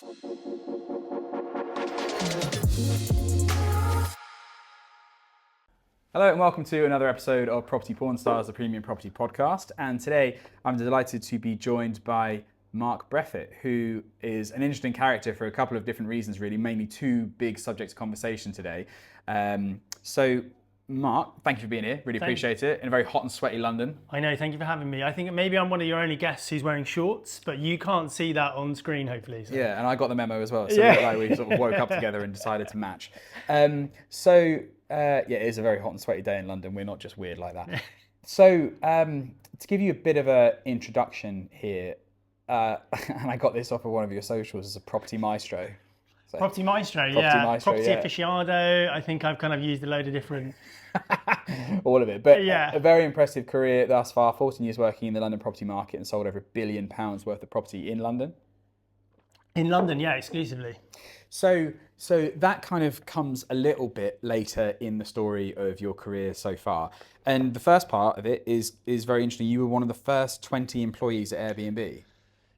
Hello and welcome to another episode of Property-Pxrn Stars, the premium property podcast. And today I'm delighted to be joined by Mark Breffit, who is an interesting character for a couple of different reasons, really, mainly two big subjects of conversation today. So Mark, thank you for being here. Really appreciate it. In a very hot and sweaty London. I know, thank you for having me. I think maybe I'm one of your only guests who's wearing shorts, but you can't see that on screen, hopefully. So. Yeah, and I got the memo as well. So we sort of woke up together and decided to match. Yeah, it is a very hot and sweaty day in London. We're not just weird like that. So to give you a bit of an introduction here, and I got this off of one of your socials as a property maestro. So, Property-Pxrn, yeah. Property-Pxrn. I think I've kind of used a load of different... all of it. But yeah. A very impressive career thus far, 14 years working in the London property market and sold over £1 billion worth of property in London. In London, yeah, exclusively. So that kind of comes a little bit later in the story of your career so far. And the first part of it is very interesting. You were one of the first 20 employees at Airbnb.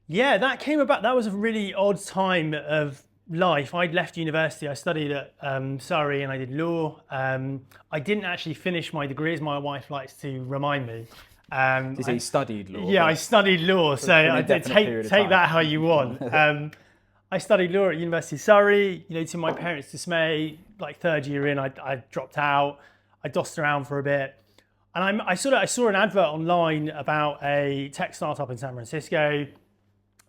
Yeah, that came about. That was a really odd time of life. I'd left university. I studied at Surrey and I did law. I didn't actually finish my degree, as my wife likes to remind me. You studied law? Yeah, I studied law. So I did take that how you want. I studied law at University of Surrey. You know, to my parents' dismay, like third year in, I dropped out. I dossed around for a bit. And I saw an advert online about a tech startup in San Francisco.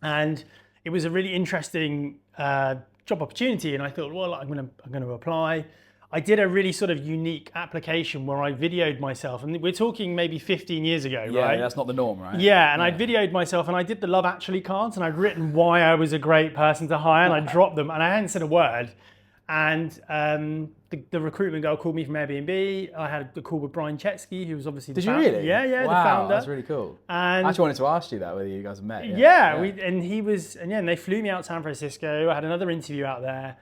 And it was a really interesting job opportunity. And I thought, well, I'm going to apply. I did a really sort of unique application where I videoed myself, and we're talking maybe 15 years ago, right? Yeah, that's not the norm, right? Yeah, and I'd videoed myself, and I did the Love Actually cards, and I'd written why I was a great person to hire, and I dropped them, and I hadn't said a word. And the recruitment girl called me from Airbnb. I had a call with Brian Chetsky, who was obviously the founder. Did you really? Yeah, wow, the founder. That's really cool. And I actually wanted to ask you that, whether you guys have met. And they flew me out to San Francisco. I had another interview out there.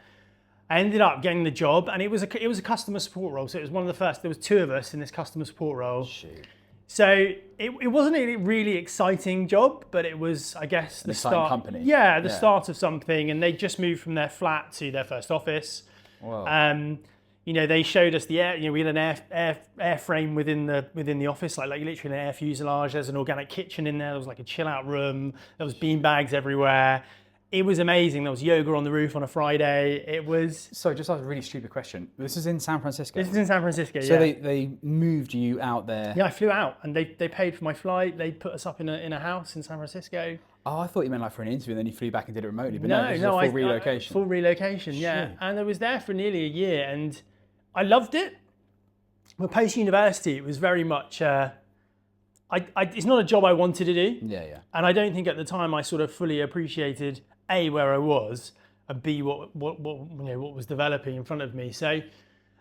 I ended up getting the job, and it was a customer support role. So it was one of the first. There was two of us in this customer support role. Shoot. So it wasn't a really exciting job, but it was, I guess, the start. Company. Yeah, the start of something, and they just moved from their flat to their first office. Wow. You know, they showed us the air. You know, we had an airframe within the office, like literally an air fuselage. There's an organic kitchen in there. There was like a chill out room. There was bean bags everywhere. It was amazing. There was yoga on the roof on a Friday. It was... So just ask a really stupid question. This is in San Francisco? This is in San Francisco, so they moved you out there? Yeah, I flew out and they paid for my flight. They put us up in a house in San Francisco. Oh, I thought you meant like for an interview and then you flew back and did it remotely. But no, it was a full relocation. Full relocation, yeah. Sure. And I was there for nearly a year and I loved it. But post-university, it was very much... it's not a job I wanted to do. Yeah. And I don't think at the time I sort of fully appreciated... A, where I was, and B, what was developing in front of me. So,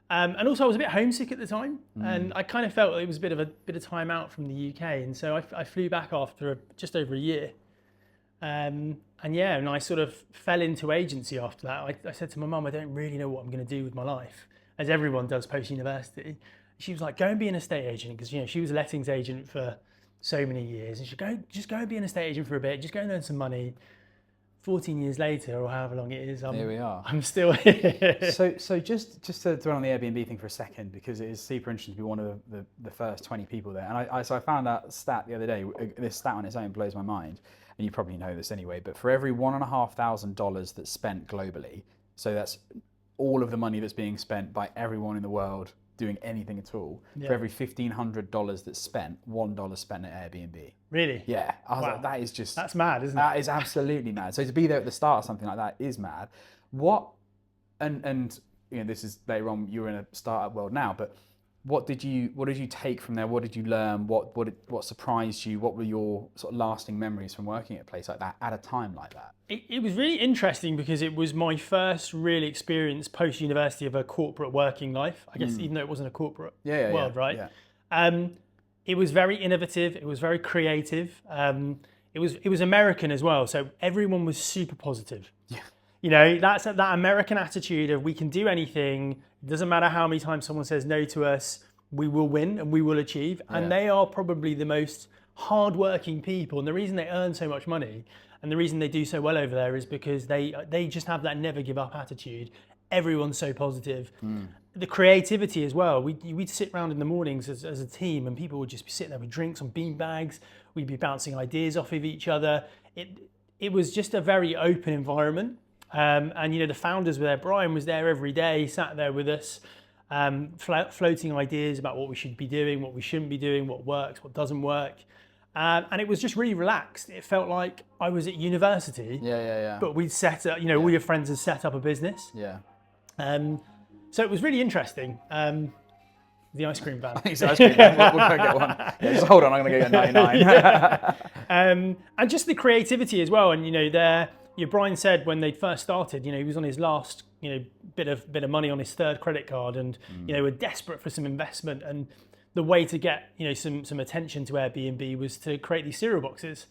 and also I was a bit homesick at the time, and I kind of felt it was a bit of time out from the UK, and so I flew back after just over a year, and I sort of fell into agency after that. I said to my mum, I don't really know what I'm going to do with my life, as everyone does post university. She was like, go and be an estate agent, because she was a lettings agent for so many years, and she just go and be an estate agent for a bit, just go and earn some money. 14 years later, or however long it is, here we are. I'm still here. So just to dwell on the Airbnb thing for a second, because it is super interesting to be one of the first 20 people there. And I found that stat the other day. This stat on its own blows my mind, and you probably know this anyway. But for every $1,500 that's spent globally, so that's all of the money that's being spent by everyone in the world doing anything at all. Yeah. For every $1,500 that's spent, $1 spent at Airbnb. Really? Yeah. I was like, that is just... That's mad, isn't it? That is absolutely mad. So to be there at the start of something like that is mad. And this is later on, you're in a startup world now, but what did you take from there? What did you learn? What surprised you? What were your sort of lasting memories from working at a place like that at a time like that? It was really interesting because it was my first real experience post-university of a corporate working life. I guess even though it wasn't a corporate world, right? Yeah. It was very innovative. It was very creative. It was American as well, so everyone was super positive. Yeah. That's that American attitude of we can do anything. It doesn't matter how many times someone says no to us, we will win and we will achieve. And they are probably the most hardworking people, and the reason they earn so much money and the reason they do so well over there is because they just have that never give up attitude. Everyone's so positive. The creativity as well. We'd sit around in the mornings as a team, and people would just be sitting there with drinks on bean bags. We'd be bouncing ideas off of each other. It was just a very open environment. And the founders were there. Brian was there every day, sat there with us, floating ideas about what we should be doing, what we shouldn't be doing, what works, what doesn't work. And it was just really relaxed. It felt like I was at university. Yeah. But we'd set up, all your friends had set up a business. Yeah. So it was really interesting. The ice cream van. It's ice cream van. We'll go get one. Yeah, just hold on, I'm going to go get 99. And just the creativity as well. And Brian said when they first started, he was on his last, bit of money on his third credit card, and were desperate for some investment. And the way to get some attention to Airbnb was to create these cereal boxes.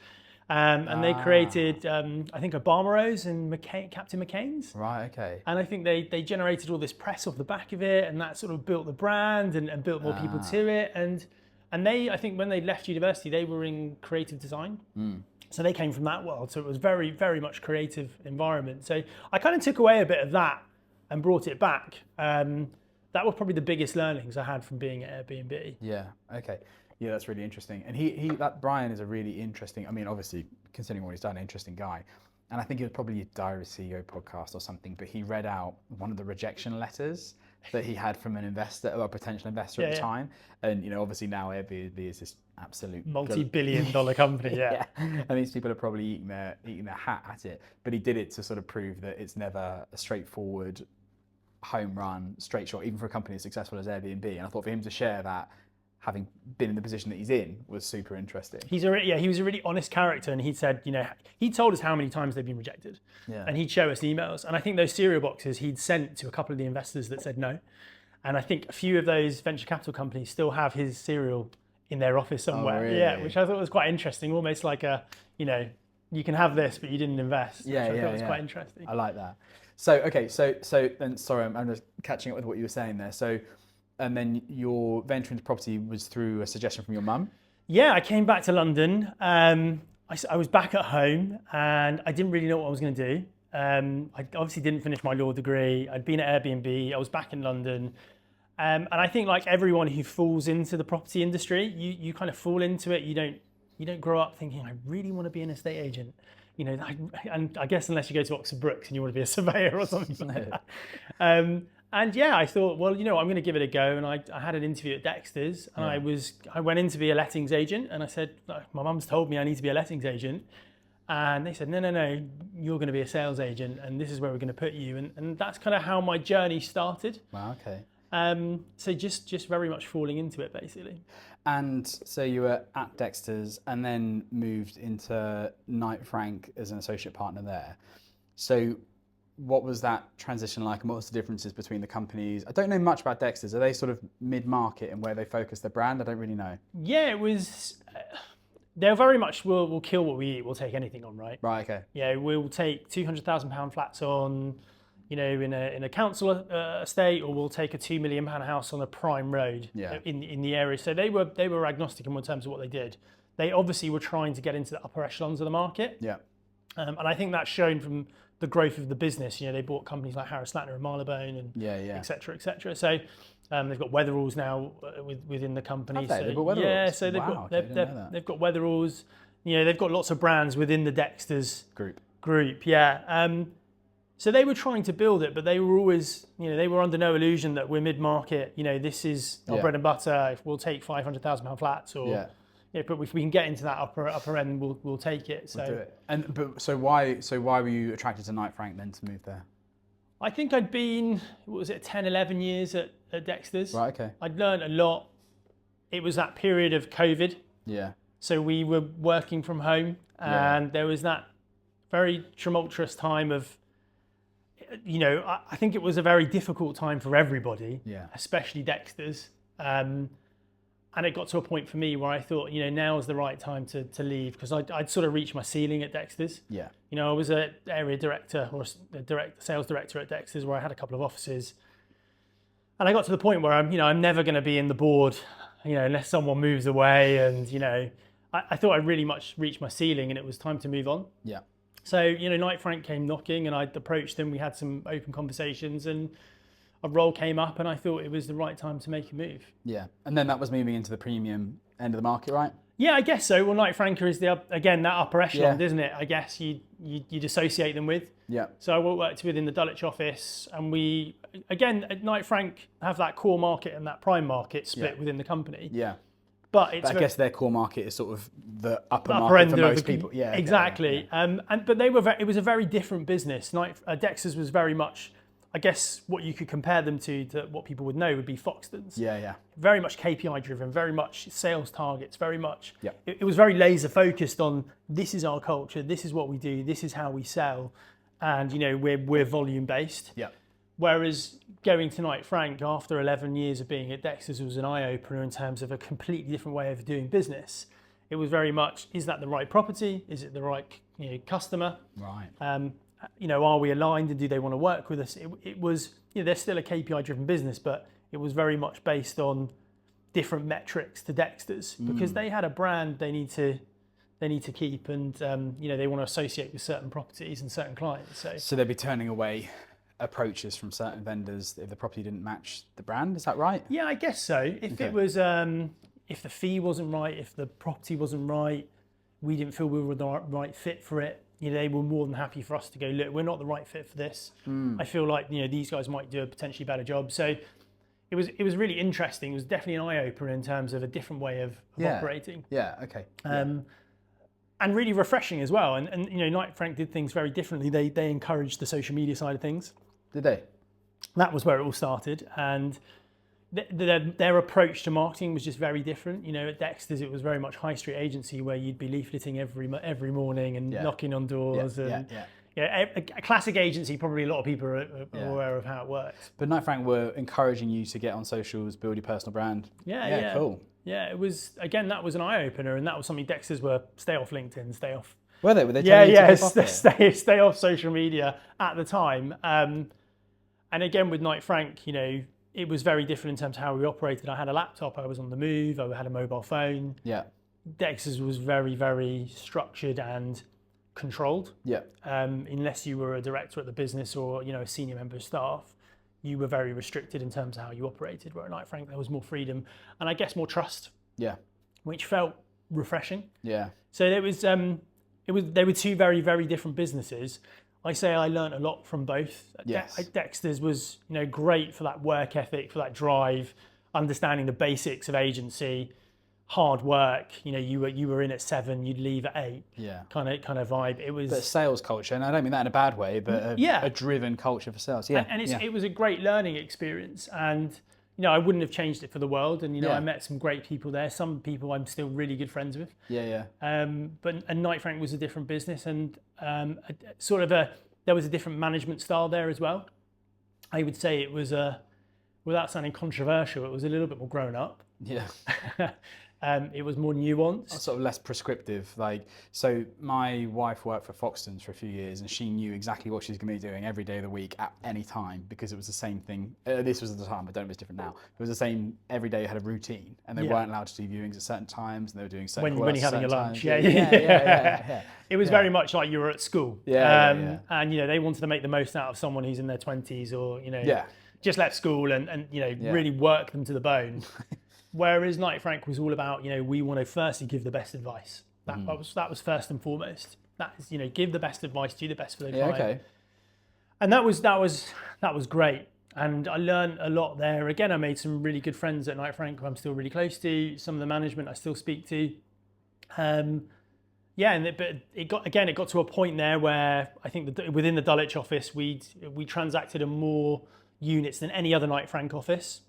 And they created, I think, Obama's and Captain McCain's. Right, okay. And I think they generated all this press off the back of it, and that sort of built the brand and built more people to it. And they, I think when they left university, they were in creative design. So they came from that world. So it was very, very much creative environment. So I kind of took away a bit of that and brought it back. That was probably the biggest learnings I had from being at Airbnb. Yeah, okay. Yeah, that's really interesting. And that Brian is a really interesting, I mean, obviously, considering what he's done, an interesting guy. And I think it was probably a Diary CEO podcast or something, but he read out one of the rejection letters that he had from an investor or a potential investor at the time. And, obviously now Airbnb is this absolute multi-billion-dollar company, yeah. And these people are probably eating their hat at it. But he did it to sort of prove that it's never a straightforward home run, straight shot, even for a company as successful as Airbnb. And I thought for him to share that, having been in the position that he's in, was super interesting. He was a really honest character, and he said, he told us how many times they've been rejected, and he'd show us emails. And I think those cereal boxes he'd sent to a couple of the investors that said no. And I think a few of those venture capital companies still have his cereal in their office somewhere. Oh, really? Yeah, which I thought was quite interesting, almost like you can have this, but you didn't invest. Which I thought was quite interesting. I like that. So, okay, so then, sorry, I'm just catching up with what you were saying there. So, and then your venture into property was through a suggestion from your mum? Yeah, I came back to London. I was back at home, and I didn't really know what I was going to do. I obviously didn't finish my law degree. I'd been at Airbnb. I was back in London. And I think like everyone who falls into the property industry, you kind of fall into it. You don't grow up thinking, I really want to be an estate agent. And I guess unless you go to Oxford Brookes and you want to be a surveyor or something like that. And yeah, I thought, well, I'm going to give it a go. And I had an interview at Dexters, and I went in to be a lettings agent, and I said, my mum's told me I need to be a lettings agent. And they said, no, you're going to be a sales agent, and this is where we're going to put you. And that's kind of how my journey started. Wow, okay. So just very much falling into it, basically. And so you were at Dexters and then moved into Knight Frank as an associate partner there. So what was that transition like, and what was the differences between the companies? I don't know much about Dexters. Are they sort of mid-market in where they focus their brand? I don't really know. Yeah, it was... They're very much, we'll kill what we eat, we'll take anything on, right? Right, okay. Yeah, we'll take £200,000 flats on, in a council estate, or we'll take a £2 million house on a prime road in the area. So they were agnostic in terms of what they did. They obviously were trying to get into the upper echelons of the market. Yeah. And I think that's shown from the growth of the business. They bought companies like Harris Latner and Marylebone and et cetera, et cetera. So they've got Weatheralls now within the company. Have they? So, They've got Weatheralls? Yeah, so they've got Weatheralls. They've got lots of brands within the Dexters group. Yeah. So they were trying to build it, but they were always, they were under no illusion that we're mid-market. This is our bread and butter. If we'll take £500,000 flats, or but if we can get into that upper end, we'll take it. So. We'll do it. So why were you attracted to Knight Frank then to move there? I think I'd been 10, 11 years at Dexters. Right. Okay. I'd learned a lot. It was that period of COVID. Yeah. So we were working from home, and there was that very tumultuous time of, I think it was a very difficult time for everybody, especially Dexters. And it got to a point for me where I thought, now is the right time to leave, because I'd sort of reached my ceiling at Dexters. Yeah. I was an area director or a sales director at Dexters, where I had a couple of offices. And I got to the point where I'm never going to be in the board, unless someone moves away. And, I thought I really much reached my ceiling and it was time to move on. Yeah. So, Knight Frank came knocking and I approached them. We had some open conversations and a role came up and I thought it was the right time to make a move. Yeah. And then that was moving into the premium end of the market, right? Yeah, I guess so. Well, Knight Frank is that upper echelon, Yeah. isn't it? I guess you'd associate them with. Yeah. So I worked within the Dulwich office, and we, again, at Knight Frank have that core market and that prime market split within the company. Yeah. But I guess their core market is sort of the upper upper market end for of most people. Yeah. okay, exactly. yeah. But they were it was a very different business. Dexters was very much, I guess, what you could compare them to what people would know would be Foxtons. Yeah. Yeah. Very much KPI driven, very much sales targets, very much. Yeah. It was very laser focused on this is our culture, this is what we do, this is how we sell, and we're volume based. Yeah. Whereas going to Knight Frank after 11 years of being at Dexters was an eye opener in terms of a completely different way of doing business. It was very much, is that the right property? Is it the right customer? Right. Are we aligned and do they want to work with us? It was, they're still a KPI driven business, but it was very much based on different metrics to Dexters because they had a brand they need to keep and they want to associate with certain properties and certain clients. So they'd be turning away approaches from certain vendors if the property didn't match the brand. Is that right? Yeah, I guess so. If it was, if the fee wasn't right, if the property wasn't right, we didn't feel we were the right fit for it. They were more than happy for us to go, look, we're not the right fit for this. I feel like these guys might do a potentially better job. So it was really interesting. It was definitely an eye opener in terms of a different way of operating. Yeah. Okay. And really refreshing as well. And Knight Frank did things very differently. They encouraged the social media side of things. Did they? That was where it all started. And their approach to marketing was just very different. At Dexters, it was very much high street agency where you'd be leafleting every morning and knocking on doors. A classic agency, probably a lot of people are aware of how it works. But Knight Frank were encouraging you to get on socials, build your personal brand. Yeah. Cool. Yeah, it was, again, that was an eye opener, and that was something Dexters were stay off LinkedIn, stay off. Were they? Were they telling you to keep off it? Stay off social media at the time. And again, with Knight Frank, it was very different in terms of how we operated. I had a laptop, I was on the move, I had a mobile phone. Yeah. Dexters was very, very structured and controlled. Yeah. Unless you were a director at the business or a senior member of staff, you were very restricted in terms of how you operated. Where at Knight Frank there was more freedom and I guess more trust. Yeah. Which felt refreshing. Yeah. So they were two very, very different businesses. I say I learned a lot from both. Yes. Dexters was great for that work ethic, for that drive, understanding the basics of agency, hard work. You were in at 7, you'd leave at 8. Yeah. Kind of vibe. It was. But sales culture, and I don't mean that in a bad way, but a driven culture for sales. Yeah. And it was a great learning experience, and I wouldn't have changed it for the world. And I met some great people there. Some people I'm still really good friends with. Yeah. But Knight Frank was a different business, and there was a different management style there as well. I would say it was without sounding controversial, it was a little bit more grown up. Yeah. It was more nuanced. Sort of less prescriptive. So my wife worked for Foxtons for a few years and she knew exactly what she was going to be doing every day of the week at any time because it was the same thing. This was at the time, I don't know if it's different now. It was the same, every day you had a routine and they weren't allowed to do viewings at certain times and they were doing certain when you're having your lunch. Yeah. It was very much like you were at school. And they wanted to make the most out of someone who's in their 20s or, just left school and really work them to the bone. Whereas Knight Frank was all about, we want to firstly give the best advice. That was first and foremost. That is, give the best advice, do the best for the client. Okay. And that was great. And I learned a lot there. Again, I made some really good friends at Knight Frank who I'm still really close to. Some of the management I still speak to. But it got to a point there where I think that within the Dulwich office, we transacted on more units than any other Knight Frank office.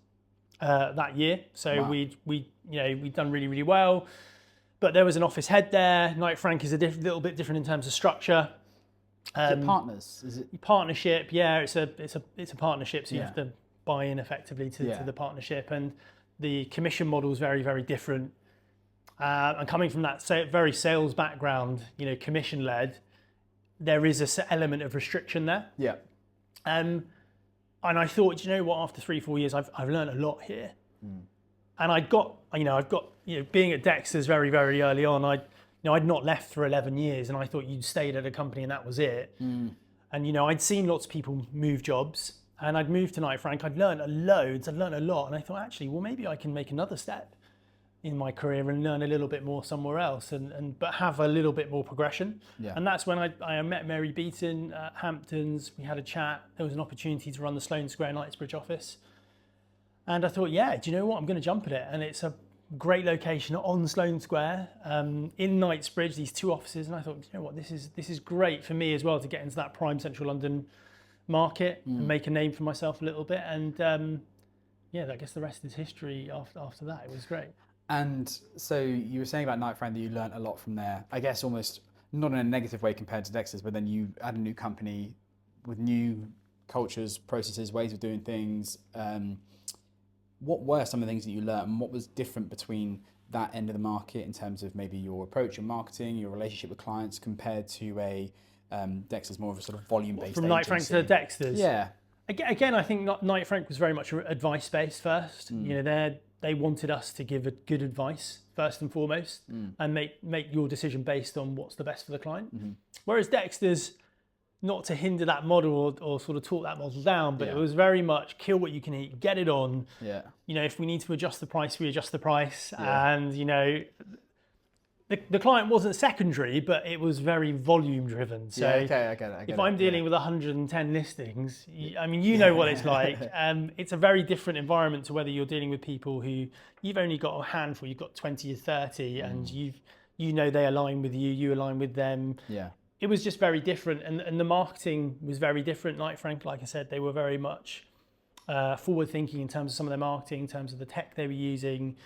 That year, so wow. we'd done really, really well, but there was an office head there. Knight Frank is a little bit different in terms of structure. Is it partners? Is it partnership? Yeah, it's a partnership, so you have to buy in effectively to the partnership, and the commission model is very, very different. And coming from that very sales background, commission led, there is an element of restriction there. Yeah. And I thought, after 3-4 years, I've learned a lot here. And I've got being at Dexters very, very early on, I'd not left for 11 years, and I thought you'd stayed at a company and that was it. And I'd seen lots of people move jobs, and I'd moved to Knight Frank. I'd learned loads, I'd learned a lot, and I thought, actually, well, maybe I can make another step in my career and learn a little bit more somewhere else, but have a little bit more progression. Yeah. And that's when I met Mary Beaton at Hamptons. We had a chat. There was an opportunity to run the Sloane Square Knightsbridge office. And I thought, yeah, do you know what? I'm going to jump at it. And it's a great location on Sloane Square, in Knightsbridge, these 2 offices. And I thought, you know what, this is great for me as well to get into that prime central London market and make a name for myself a little bit. And I guess the rest is history after that. It was great. And so you were saying about Knight Frank that you learned a lot from there, I guess almost not in a negative way compared to Dexters, but then you had a new company with new cultures, processes, ways of doing things. What were some of the things that you learned, and what was different between that end of the market in terms of maybe your approach, your marketing, your relationship with clients compared to a Dexters, more of a sort of volume-based From Knight Frank to Dexters? Yeah. Again, I think Knight Frank was very much advice-based first. They wanted us to give good advice first and foremost, and make your decision based on what's the best for the client. Whereas Dexters, not to hinder that model or sort of talk that model down, but it was very much kill what you can eat, get it on. Yeah. If we need to adjust the price, we adjust the price. Yeah. And the client wasn't secondary, but it was very volume driven. So I get it. If I'm dealing with 110 listings, you know what it's like. It's a very different environment to whether you're dealing with people who you've only got a handful, you've got 20 or 30, and they align with you, you align with them. Yeah. It was just very different, and the marketing was very different. Knight Frank, like I said, they were very much forward thinking in terms of some of their marketing, in terms of the tech they were using.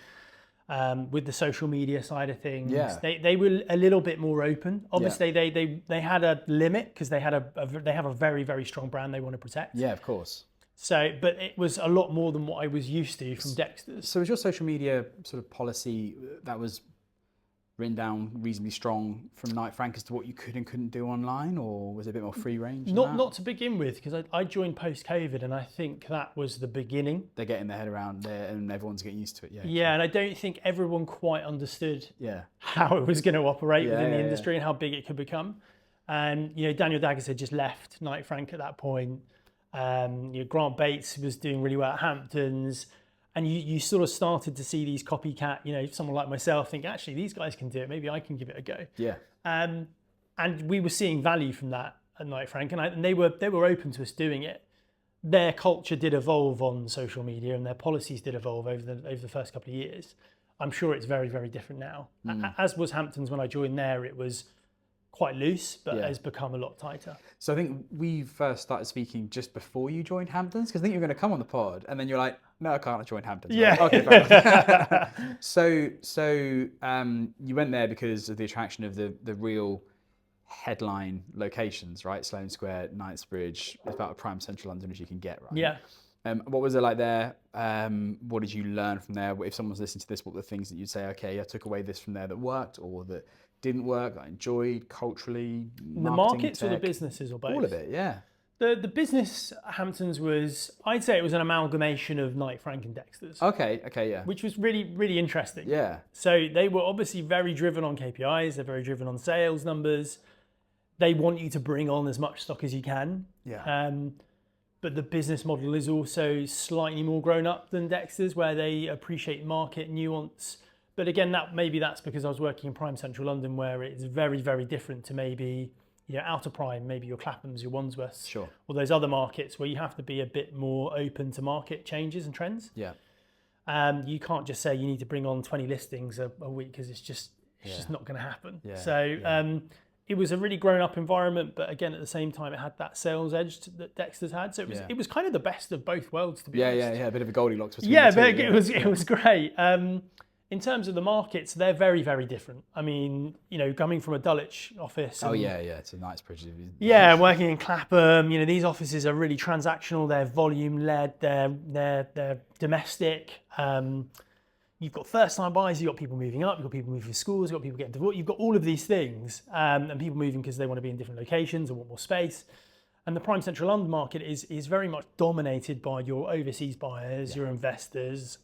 With the social media side of things, they were a little bit more open. Obviously, they had a limit because they have a very, very strong brand they want to protect. Yeah, of course. So, but it was a lot more than what I was used to from Dexters. So, was your social media sort of policy that was written down reasonably strong from Knight Frank as to what you could and couldn't do online, or was it a bit more free range? Not to begin with, because I joined post-COVID, and I think that was the beginning. They're getting their head around there, and everyone's getting used to it. Yeah, and I don't think everyone quite understood how it was going to operate within the industry and how big it could become. And Daniel Daggers had just left Knight Frank at that point. Grant Bates was doing really well at Hamptons. And you sort of started to see these copycat, someone like myself think, actually, these guys can do it. Maybe I can give it a go. Yeah. And we were seeing value from that at Knight Frank, and they were open to us doing it. Their culture did evolve on social media, and their policies did evolve over the first couple of years. I'm sure it's very, very different now. As was Hamptons when I joined there, it was quite loose, but has become a lot tighter. So I think we first started speaking just before you joined Hamptons, because I think you were going to come on the pod, and then you're like, no, I can't join Hamptons. Yeah. Like, okay, fair enough. So you went there because of the attraction of the real headline locations, right? Sloane Square, Knightsbridge, it's about a prime central London as you can get, right? Yeah. What was it like there? What did you learn from there? If someone's listening to this, what were the things that you'd say, okay, I took away this from there that worked, or that didn't work, I enjoyed culturally, the markets tech, or the businesses, or both? All of it, yeah. The business at Hamptons was, I'd say it was an amalgamation of Knight Frank and Dexters. Okay, yeah. Which was really, really interesting. Yeah. So they were obviously very driven on KPIs, they're very driven on sales numbers. They want you to bring on as much stock as you can. Yeah. But the business model is also slightly more grown up than Dexter's, where they appreciate market nuance. But again, that's because I was working in prime central London, where it's very, very different to maybe outer prime, maybe your Claphams, your Wandsworths, sure, or those other markets where you have to be a bit more open to market changes and trends. Yeah. You can't just say you need to bring on 20 listings a week, because it's just not going to happen. Yeah. So it was a really grown up environment, but again, at the same time, it had that sales edge that Dexter's had. So it was kind of the best of both worlds, to be honest. Yeah, a bit of a Goldilocks between the two. It was great. In terms of the markets, they're very, very different. I mean, coming from a Dulwich office. It's a Knightsbridge. Yeah, working in Clapham, these offices are really transactional. They're volume led. They're domestic. You've got first-time buyers. You've got people moving up. You've got people moving to schools. You've got people getting divorced. You've got all of these things, and people moving because they want to be in different locations and want more space. And the prime central London market is very much dominated by your overseas buyers, your investors.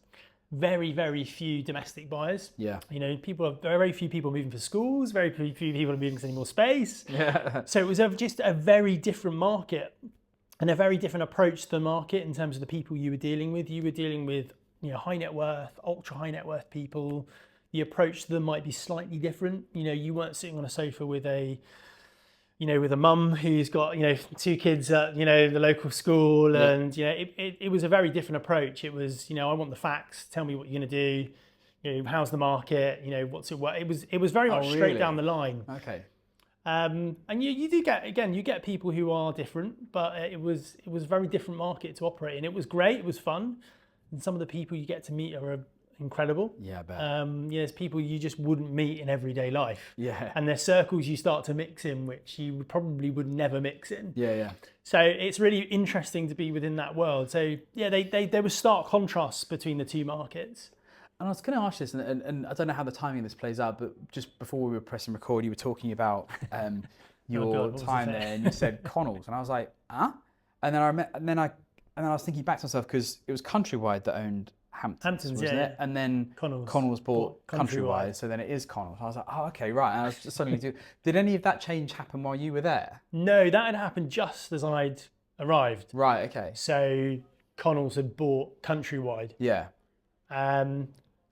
very, very few domestic buyers. Yeah. You know, very few people moving for schools, very few people are moving for any more space. Yeah. So it was just a very different market and a very different approach to the market in terms of the people you were dealing with. You were dealing with, you know, high net worth, ultra high net worth people. The approach to them might be slightly different. You know, you weren't sitting on a sofa with a mum who's got, you know, 2 kids at, you know, the local school, and, you know, it was a very different approach. It was, you know, I want the facts, tell me what you're going to do, you know, how's the market, you know, what's it worth. It was very much straight down the line. Okay. And you do get, again, you get people who are different, but it was a very different market to operate in. It was great, it was fun, and some of the people you get to meet are incredible. Yeah, I bet. There's people you just wouldn't meet in everyday life. Yeah. And there's circles you start to mix in, which you probably would never mix in. Yeah, yeah. So it's really interesting to be within that world. So yeah, there were stark contrasts between the two markets. And I was going to ask this, and I don't know how the timing of this plays out, but just before we were pressing record, you were talking about your time there, and you said Connells, and I was like, huh? And then I was thinking back to myself, because it was Countrywide that owned Hamptons, wasn't it? And then Connells bought Countrywide, so then it is Connells. I was like, oh, okay, right. And I was just suddenly did any of that change happen while you were there? No, that had happened just as I'd arrived. Right. Okay. So Connells had bought Countrywide. Yeah.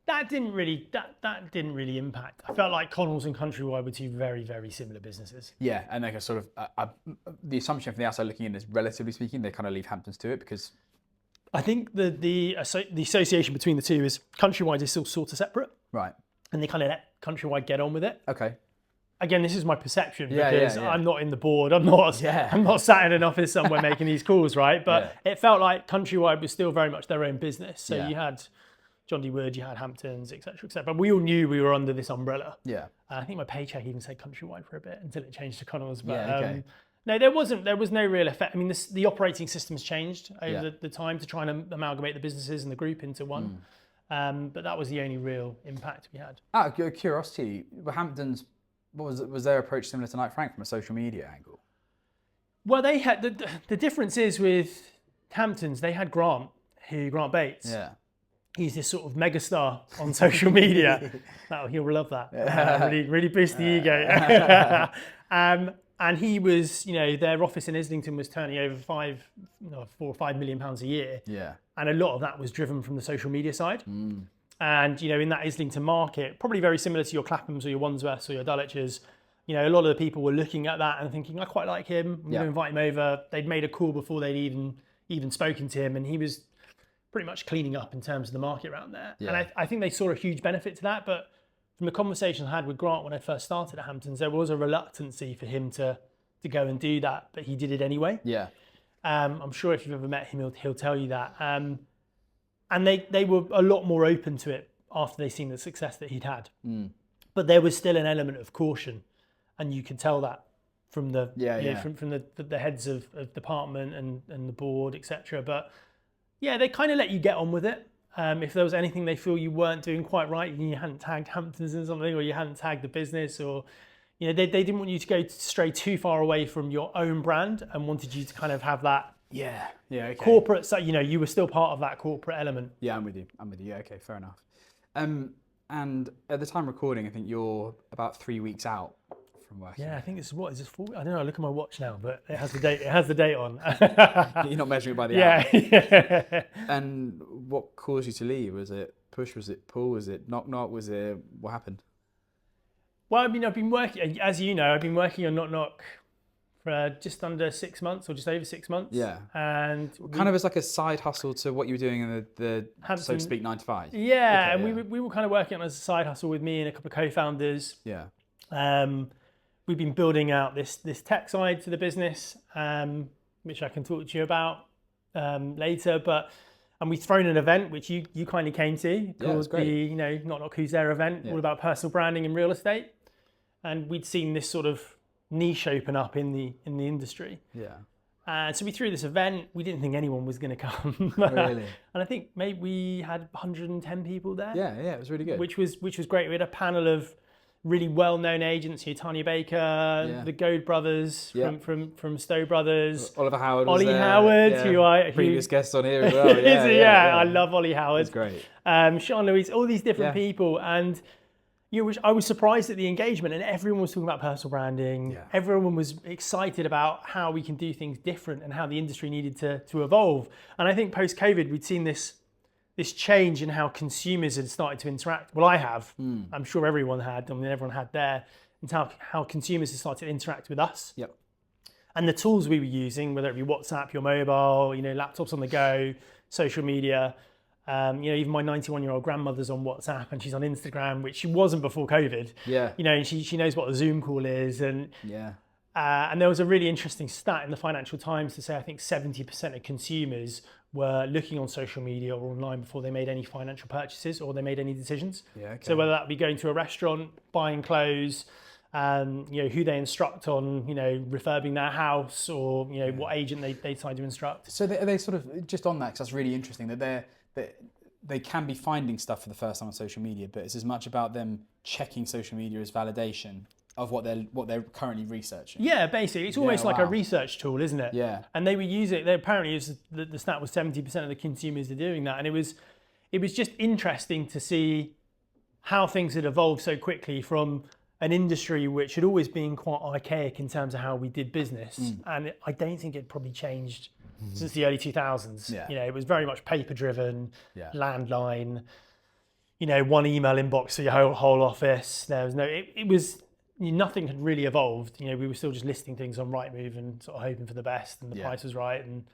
That didn't really impact. I felt like Connells and Countrywide were 2 very, very similar businesses. Yeah, and like a sort of the assumption from the outside looking in is, relatively speaking, they kind of leave Hamptons to it, because I think the association between the two is Countrywide is still sort of separate. Right. And they kind of let Countrywide get on with it. Okay. Again, this is my perception, Yeah, because yeah. I'm not in the board. I'm not sat in an office somewhere making these calls, right? But it felt like Countrywide was still very much their own business. So you had John D. Wood, you had Hamptons, et cetera, et cetera. But we all knew we were under this umbrella. Yeah. I think my paycheck even said Countrywide for a bit until it changed to Connells. But no, there was no real effect. I mean, the operating system's changed over the time to try and amalgamate the businesses and the group into one. But that was the only real impact we had. Out of curiosity, were Hamptons, was their approach similar to Knight Frank from a social media angle? Well, they had the difference is with Hamptons, they had Grant Bates. Yeah. He's this sort of megastar on social media. He'll love that. Really boost the ego. And he was, you know, their office in Islington was turning over £4 or £5 million a year. Yeah. And a lot of that was driven from the social media side. And, you know, in that Islington market, probably very similar to your Claphams or your Wandsworths or your Dulwichs, you know, a lot of the people were looking at that and thinking, I quite like him. I'm going to invite him over. They'd made a call before they'd even spoken to him, and he was pretty much cleaning up in terms of the market around there. Yeah. And I think they saw a huge benefit to that. But from the conversation I had with Grant when I first started at Hamptons, there was a reluctancy for him to go and do that, but he did it anyway. Yeah. I'm sure if you've ever met him, he'll tell you that. And they were a lot more open to it after they seen the success that he'd had. But there was still an element of caution, and you could tell that from the from the heads of department and the board, etc. But yeah, they kind of let you get on with it. If there was anything they feel you weren't doing quite right, you hadn't tagged Hamptons in something, or you hadn't tagged the business, or you know, they didn't want you to stray too far away from your own brand, and wanted you to kind of have that corporate. So you know, you were still part of that corporate element. Yeah, I'm with you. Yeah, okay, fair enough. And at the time recording, I think you're about 3 weeks out from working. Yeah, I think this is this 4? I don't know. I look at my watch now, but it has the date. It has the date on. You're not measuring it by the hour. Yeah. And what caused you to leave? Was it push? Was it pull? Was it KnokKnok? Was it what happened? Well, I mean, I've been working, as you know, on KnokKnok for just under 6 months, or just over 6 months. Yeah. And kind of as like a side hustle to what you were doing in the so to speak, 9 to 5. Yeah, okay, and we were kind of working on it as a side hustle with me and a couple of co-founders. Yeah. We've been building out this tech side to the business, which I can talk to you about later. And we've thrown an event which you kindly came to, called the KnokKnok Who's There event, all about personal branding and real estate. And we'd seen this sort of niche open up in the industry. Yeah. So we threw this event. We didn't think anyone was going to come. Really? And I think maybe we had 110 people there. Yeah, it was really good. Which was great. We had a panel of really well-known agents, Tanya Baker, the Goad brothers from Stowe Brothers, Oliver Howard, Ollie Howard, previous guest on here as well. I love Ollie Howard. It's great. Sean Louise, all these different people, and I was surprised at the engagement, and everyone was talking about personal branding. Yeah. Everyone was excited about how we can do things different and how the industry needed to evolve. And I think post-COVID, we'd seen this change in how consumers had started to interact. Well, I have. I'm sure everyone had. I mean, everyone had there. And how consumers had started to interact with us. Yep. And the tools we were using, whether it be WhatsApp, your mobile, laptops on the go, social media. Even my 91-year-old grandmother's on WhatsApp and she's on Instagram, which she wasn't before COVID. Yeah. And she knows what a Zoom call is. And and there was a really interesting stat in the Financial Times to say I think 70% of consumers were looking on social media or online before they made any financial purchases or they made any decisions. Yeah, okay. So whether that be going to a restaurant, buying clothes, who they instruct on, refurbing their house or, what agent they decide to instruct. So they sort of, just on that, because that's really interesting, that they can be finding stuff for the first time on social media, but it's as much about them checking social media as validation of what they're currently researching. Yeah, basically, it's almost like a research tool, isn't it? Yeah. And they would use it. Apparently, the stat was 70% of the consumers are doing that, and it was just interesting to see how things had evolved so quickly from an industry which had always been quite archaic in terms of how we did business, and I don't think it probably changed since the early 2000s. Yeah. It was very much paper-driven, landline. One email inbox for your whole office. There was it was. Nothing had really evolved. We were still just listing things on Rightmove and sort of hoping for the best and the price was right. And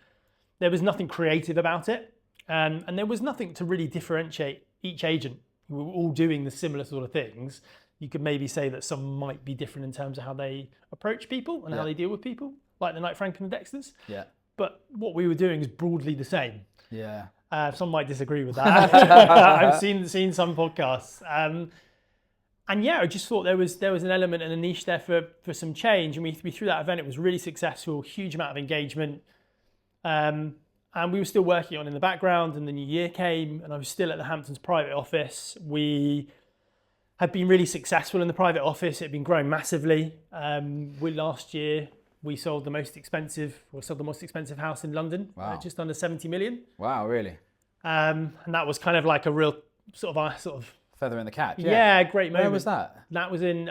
there was nothing creative about it. And there was nothing to really differentiate each agent. We were all doing the similar sort of things. You could maybe say that some might be different in terms of how they approach people and how they deal with people, like the Knight Frank and the Dexters. Yeah. But what we were doing is broadly the same. Yeah. Some might disagree with that. I've seen some podcasts. And I just thought there was an element and a niche there for some change. And we threw that event. It was really successful, huge amount of engagement. And we were still working on it in the background, and the new year came and I was still at the Hamptons Private Office. We had been really successful in the private office. It had been growing massively. Last year, we sold the most expensive house in London, just under 70 million. Wow, really? And that was kind of like a real sort of feather in the cap. Yeah, great moment. Where was that? That was in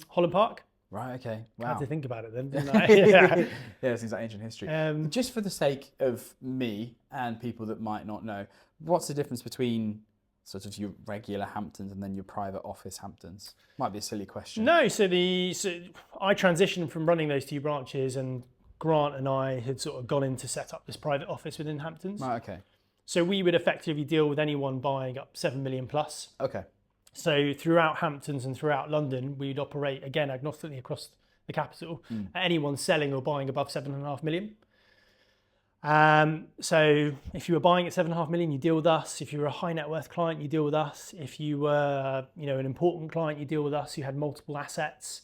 Holland Park. Right, okay. Wow. I had to think about it then, didn't I? Yeah, it seems like ancient history. Just for the sake of me and people that might not know, what's the difference between sort of your regular Hamptons and then your private office Hamptons? Might be a silly question. No, so I transitioned from running those two branches, and Grant and I had sort of gone in to set up this private office within Hamptons. Right, okay. So we would effectively deal with anyone buying up 7 million plus. Okay. So throughout Hamptons and throughout London, we'd operate, again, agnostically across the capital, at anyone selling or buying above 7.5 million. So if you were buying at 7.5 million, you deal with us. If you were a high net worth client, you deal with us. If you were, an important client, you deal with us. You had multiple assets.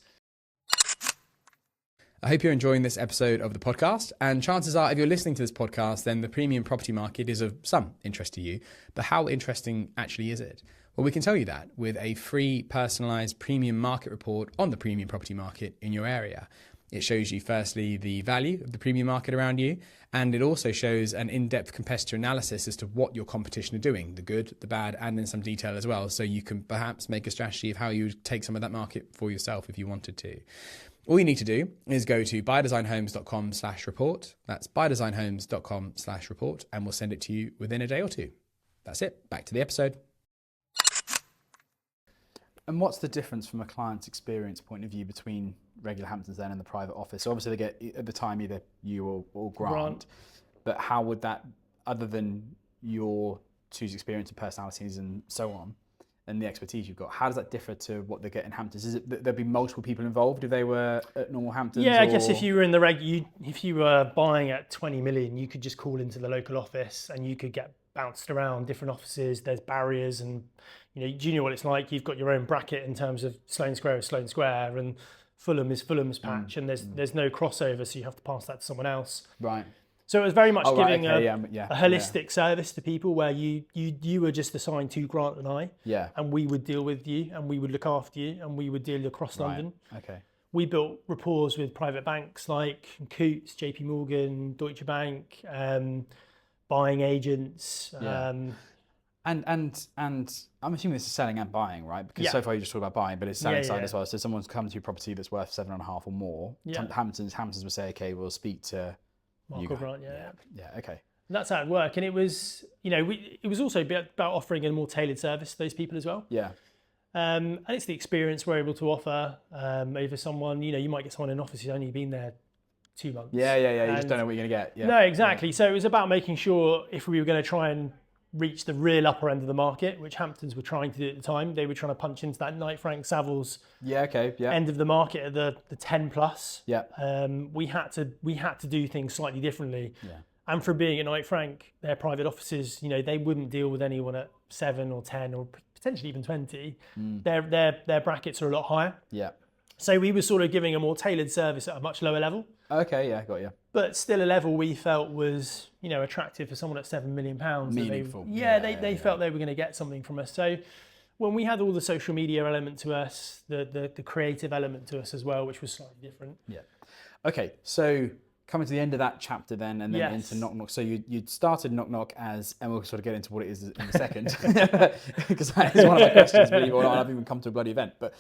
I hope you're enjoying this episode of the podcast, and chances are if you're listening to this podcast, then the premium property market is of some interest to you. But how interesting actually is it? Well, we can tell you that with a free personalised premium market report on the premium property market in your area. It shows you firstly the value of the premium market around you, and it also shows an in-depth competitor analysis as to what your competition are doing, the good, the bad, and in some detail as well. So you can perhaps make a strategy of how you would take some of that market for yourself if you wanted to. All you need to do is go to bydesignhomes.com/report. That's bydesignhomes.com/report, and we'll send it to you within a day or two. That's it. Back to the episode. And what's the difference from a client's experience point of view between regular Hamptons then and the private office? So obviously they get at the time either you or Grant. But how would that, other than your two's experience and personalities and so on, and the expertise you've got, how does that differ to what they get in Hamptons? Is it that there'd be multiple people involved if they were at normal Hamptons? Yeah, I guess if you were in the if you were buying at 20 million, you could just call into the local office and you could get bounced around different offices. There's barriers, and do you know what it's like? You've got your own bracket in terms of Sloane Square is Sloane Square, and Fulham is Fulham's patch, and there's no crossover, so you have to pass that to someone else. Right. So it was very much giving okay, a holistic service to people where you were just assigned to Grant and I, and we would deal with you and we would look after you and we would deal across London. Okay. We built rapport with private banks like Coots, JP Morgan, Deutsche Bank, buying agents. And I'm assuming this is selling and buying, right? Because so far you just talked about buying, but it's selling side as well. So someone's come to your property that's worth 7.5 or more. Hamptons will say, okay, we'll speak to Mark Breffit, yeah, okay. And that's how it worked. And it was, it was also about offering a more tailored service to those people as well. Yeah. And it's the experience we're able to offer over someone. You might get someone in an office who's only been there 2 months. Yeah. You just don't know what you're going to get. Yeah. No, exactly. So it was about making sure if we were going to try and reach the real upper end of the market, which Hamptons were trying to do at the time, they were trying to punch into that Knight Frank Savills end of the market at the 10 plus. Yeah. We had to do things slightly differently. Yeah. And for being at Knight Frank, their private offices, they wouldn't deal with anyone at 7 or 10 or potentially even 20. Their brackets are a lot higher. Yeah. So we were sort of giving a more tailored service at a much lower level. Okay, yeah, got you. But still a level we felt was, attractive for someone at £7 million. Meaningful. They felt they were going to get something from us. So when we had all the social media element to us, the creative element to us as well, which was slightly different. Yeah. Okay, so coming to the end of that chapter then, and then into KnokKnok. So you'd started KnokKnok as, and we'll sort of get into what it is in a second, because that is one of my questions, believe it or not. I've even come to a bloody event. But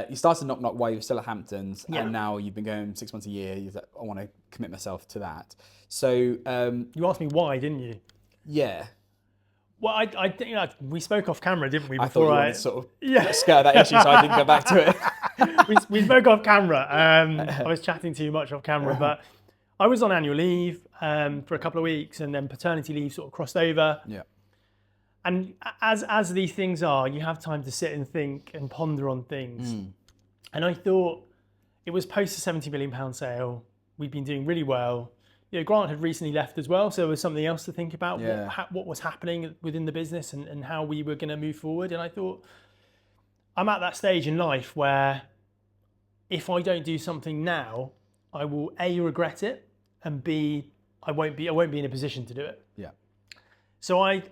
you started KnokKnok while you were still at Hamptons, and now you've been going 6 months a year. You thought, I want to commit myself to that. So you asked me why, didn't you? Yeah. Well, I think we spoke off camera, didn't we? I thought you wanted to sort of skirt that issue, so I didn't go back to it. we spoke off camera. I was chatting too much off camera, but I was on annual leave for a couple of weeks, and then paternity leave sort of crossed over. Yeah. And as these things are, you have time to sit and think and ponder on things. And I thought it was post a £70 million sale. We'd been doing really well. Grant had recently left as well, so there was something else to think about. What was happening within the business and how we were going to move forward. And I thought, I'm at that stage in life where if I don't do something now, I will A, regret it, and B, I won't be in a position to do it. Yeah. So I've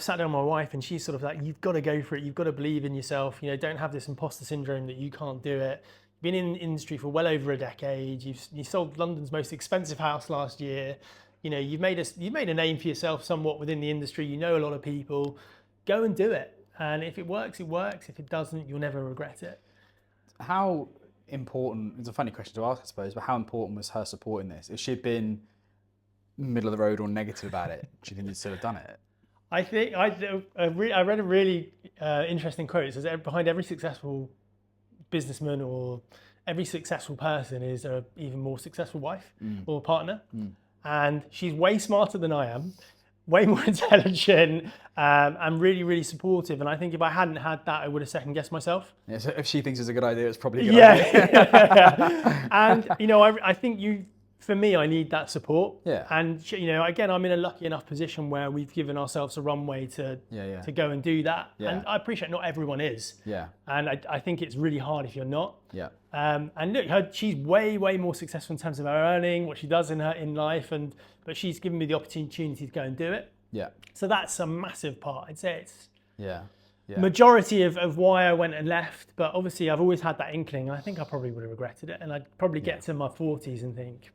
sat down with my wife, and she's sort of like, you've got to go for it. You've got to believe in yourself. Don't have this imposter syndrome that you can't do it. Been in the industry for well over a decade. You sold London's most expensive house last year. You've made a name for yourself somewhat within the industry. You know a lot of people. Go and do it. And if it works, it works. If it doesn't, you'll never regret it. How important? It's a funny question to ask, I suppose. But how important was her support in this? If she'd been middle of the road or negative about it, do you think you'd still have done it? I think I read a really interesting quote. It says, behind every successful businessman or every successful person is an even more successful wife or partner. And she's way smarter than I am, way more intelligent, and really, really supportive. And I think if I hadn't had that, I would have second guessed myself. Yeah, so if she thinks it's a good idea, it's probably a good idea. And I think for me, I need that support. Yeah. And again, I'm in a lucky enough position where we've given ourselves a runway to go and do that. Yeah. And I appreciate not everyone is. Yeah. And I think it's really hard if you're not. Yeah. And look, she's way, way more successful in terms of her earning, what she does in life, but she's given me the opportunity to go and do it. Yeah. So that's a massive part. I'd say it's majority of why I went and left. But obviously, I've always had that inkling, and I think I probably would have regretted it. And I'd probably get to my 40s and think,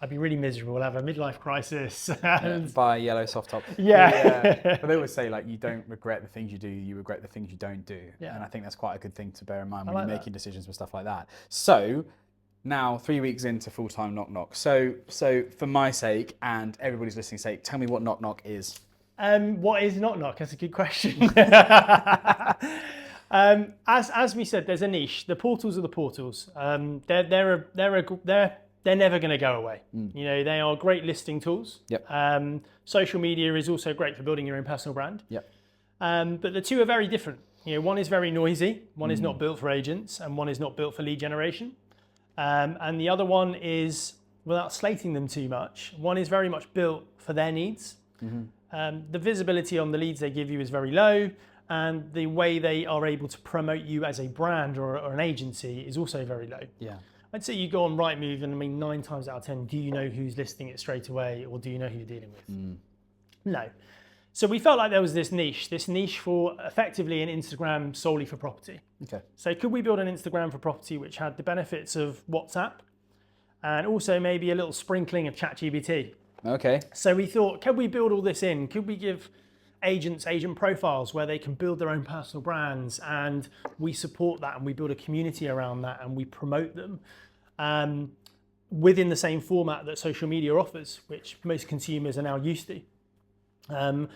I'd be really miserable, have a midlife crisis. And buy a yellow soft top. Yeah. But they always say, like, you don't regret the things you do, you regret the things you don't do. Yeah. And I think that's quite a good thing to bear in mind when like you're making decisions with stuff like that. So now 3 weeks into full-time KnokKnok. So for my sake and everybody's listening's sake, tell me what KnokKnok is. What is KnokKnok? That's a good question. As we said, there's a niche. The portals are the portals. They're never going to go away. They are great listing tools. Yep. Social media is also great for building your own personal brand. Yep. But the two are very different. One is very noisy. One is not built for agents, and one is not built for lead generation. And the other one is, without slating them too much, one is very much built for their needs. The visibility on the leads they give you is very low, and the way they are able to promote you as a brand or an agency is also very low. Yeah. I'd say you go on Rightmove, and I mean 9 times out of 10, do you know who's listing it straight away, or do you know who you're dealing with? No. So we felt like there was this niche for effectively an Instagram solely for property. Okay. So could we build an Instagram for property which had the benefits of WhatsApp and also maybe a little sprinkling of ChatGPT? Okay. So we thought, could we build all this in? Could we give agents agent profiles where they can build their own personal brands, and we support that and we build a community around that and we promote them within the same format that social media offers, which most consumers are now used to. And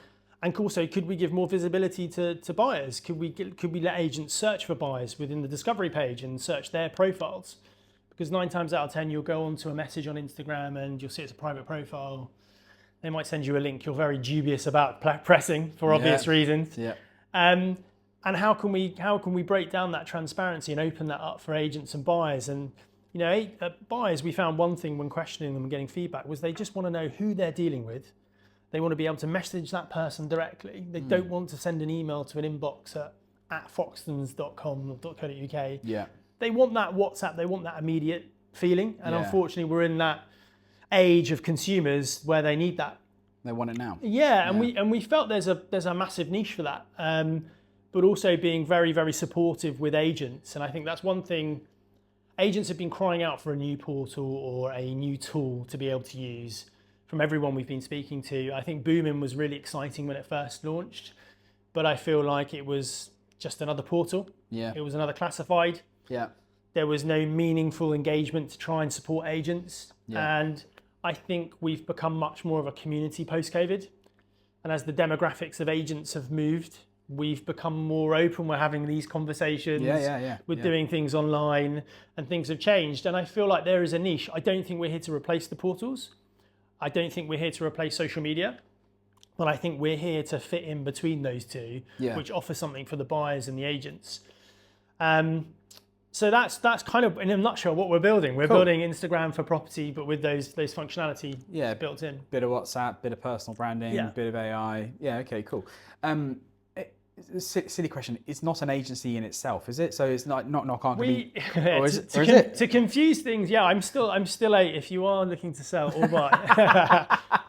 also, could we give more visibility to buyers? Could we let agents search for buyers within the discovery page and search their profiles? Because 9 times out of 10, you'll go onto a message on Instagram and you'll see it's a private profile. They might send you a link you're very dubious about pressing for obvious reasons. Yeah. And how can we break down that transparency and open that up for agents and buyers? And buyers, we found one thing when questioning them and getting feedback was they just want to know who they're dealing with. They want to be able to message that person directly. They don't want to send an email to an inbox at foxtons.com.co.uk. Yeah. They want that WhatsApp. They want that immediate feeling. And Yeah. unfortunately, we're in that age of consumers where they need that. They want it now. Yeah, and we felt there's a massive niche for that. But also being very, very supportive with agents. And I think that's one thing. Agents have been crying out for a new portal or a new tool to be able to use. From everyone we've been speaking to, I think Boomin was really exciting when it first launched, but I feel like it was just another portal. Yeah. It was another classified. Yeah. There was no meaningful engagement to try and support agents. Yeah. And I think we've become much more of a community post-COVID. And as the demographics of agents have moved, we've become more open. We're having these conversations. We're doing things online and things have changed. And I feel like there is a niche. I don't think we're here to replace the portals. I don't think we're here to replace social media, but I think we're here to fit in between those two, which offer something for the buyers and the agents. So that's kind of in a nutshell what we're building. We're building Instagram for property, but with those functionality built in. Bit of WhatsApp, bit of personal branding, bit of AI. Yeah. Okay. Cool. Silly question. It's not an agency in itself, is it? So it's not KnokKnok be. Or is it? To confuse things, I'm still if you are looking to sell or buy,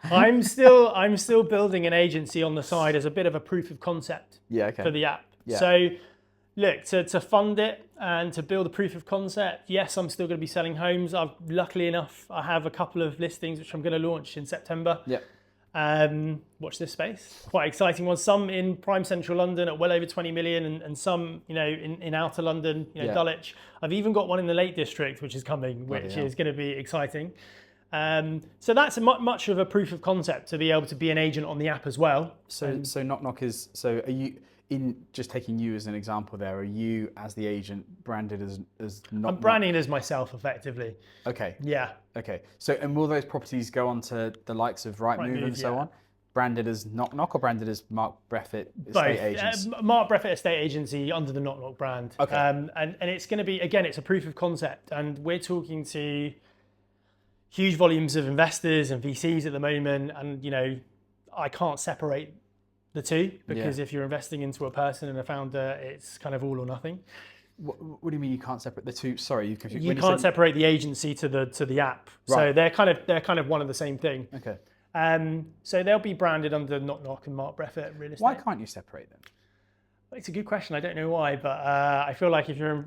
I'm still building an agency on the side as a bit of a proof of concept for the app. Yeah. So look, to fund it and to build a proof of concept, yes, I'm still going to be selling homes. Luckily enough, I have a couple of listings which I'm going to launch in September. Yeah. Watch this space. Quite exciting ones. Some in prime central London at well over 20 million, and some, in outer London, Dulwich. I've even got one in the Lake District, which is coming, which is going to be exciting. So that's much of a proof of concept to be able to be an agent on the app as well. So KnokKnok is. So are you? In just taking you as an example there, are you as the agent branded as KnokKnok? I'm branding as myself effectively. Okay. Yeah. Okay. So and will those properties go on to the likes of Rightmove and so on? Branded as KnokKnok or branded as Mark Breffit Estate Agents? Mark Breffit Estate Agency under the KnokKnok brand. Okay. And it's going to be, again, it's a proof of concept, and we're talking to huge volumes of investors and VCs at the moment, and I can't separate the two, because if you're investing into a person and a founder, it's kind of all or nothing. What do you mean you can't separate the two? Sorry, you confused. You can't separate the agency to the app. Right. So they're kind of one and the same thing. Okay. So they'll be branded under KnokKnok and Mark Breffit Real Estate. Why can't you separate them? It's a good question. I don't know why, but I feel like if you're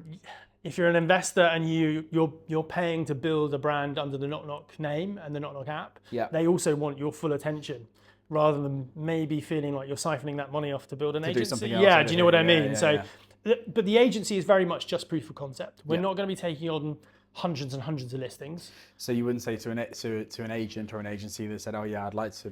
an investor and you're paying to build a brand under the KnokKnok name and the KnokKnok app, they also want your full attention, rather than maybe feeling like you're siphoning that money off to build an agency. Do something else. Yeah, do you know what I mean? Yeah. But the agency is very much just proof of concept. We're not going to be taking on hundreds and hundreds of listings. So you wouldn't say to an agent or an agency that said, "Oh yeah, I'd like to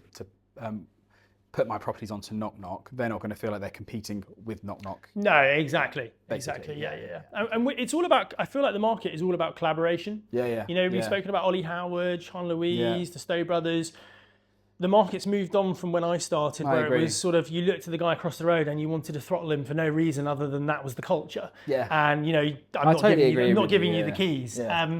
put my properties onto KnokKnok." They're not going to feel like they're competing with KnokKnok. No, exactly. Basically, Exactly. Yeah. And it's all about. I feel like the market is all about collaboration. Yeah. We've spoken about Ollie Howard, Sean Louise, the Stowe brothers. The market's moved on from when I started, where it was sort of you looked at the guy across the road and you wanted to throttle him for no reason other than that was the culture. Yeah. And I'm not giving you the keys. Yeah.